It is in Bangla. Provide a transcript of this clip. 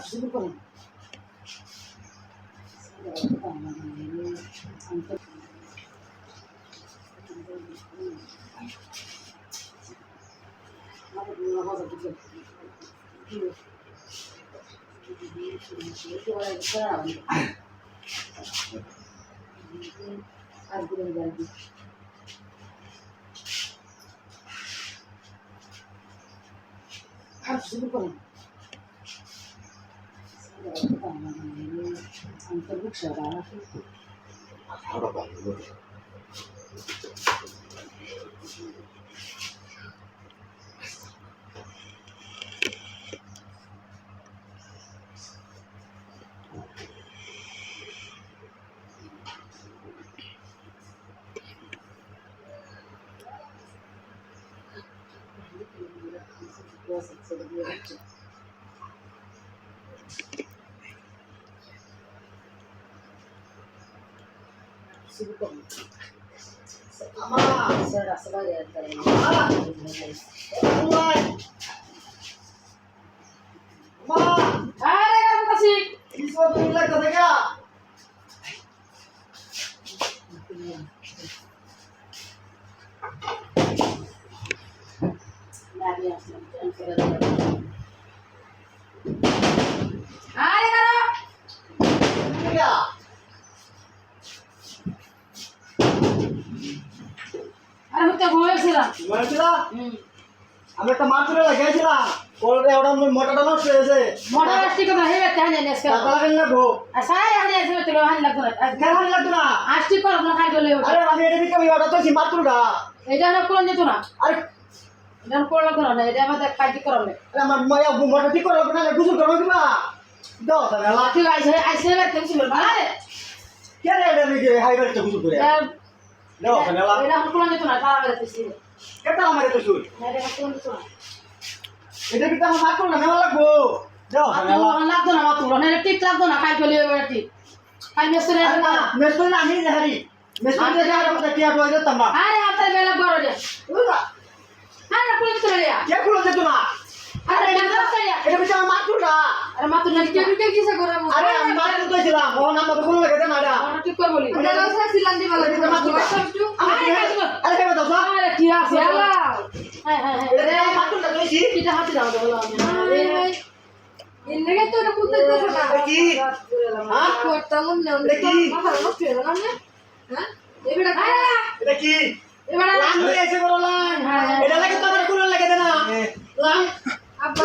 শুরু করুন। শুরু করুন। Saya rasa banyak dari আমি একটা মাছ ধরে লাগাইছিলাম ওরে ওটা মোটাটা নষ্ট হয়েছে মোটা রাষ্ট্রীয় কথা হেবে তাহলে নেস করা টাকা লাগেন না গো আচ্ছা আমি আসলে তো হান লাগতো না কেন হান লাগতো না আষ্টি করো না খাই গলে আরে আমি এটা দিকে আমি অর্ডার করছি মাত্রটা এটা না কোন যেত না আরে এটা কোন লাগতো না এটা আমাদের কাজ করো না আরে আমার মায়া মোটা ঠিক করে লাগবে না গুজু করো দিবা দাও তাহলে লাঠি আইছে আইছে বেতে ছিল ভালো কে রে এটা নাকি হাইবার তো গুজু করে দাও তাহলে এটা কোন যেত না তারা বেতে ছিল কেটা আমারে তো শুন না এটা কোন যেত না এটা কি আমার মাত্র না নেওয়া লাগবো দাও তাহলে লাগতো না মাত্র না ঠিক লাগতো না খাই গলে ঠিক খাই মেসরে না মেসরে না আমি জাহারি মেসরে যা আর কথা কি আটো যেতাম না আরে আপনার বেলা বড় দে আরে কোন যেত না কে খুলো যেত না আরে না সাইয়া এটা কি আমার মাত্রটা আরে মাত্র না কে কিসে করে আরে আমি মাত্র কইছিলাম ও নাম্বার তো কোনো লাগে না এটা ওটা ঠিক করে বলি এটা কথা ছিলাম দি বলে এটা মাত্র আরে কেন দাও আরে কি আছে আলা হ্যাঁ হ্যাঁ এটা আমার মাত্রটা কইছি এটা হাতে দাও বলো আমি আরে ইন্নেগে তো এটা কুলতে তো না কি হ্যাঁ করতাম না কি মাথা নষ্ট হয়ে গেল না হ্যাঁ এটা কি এবারে লাং হয়ে এসে বড় লাং এটা লাগে তো আমার কোনো লাগে না লাং আব্বা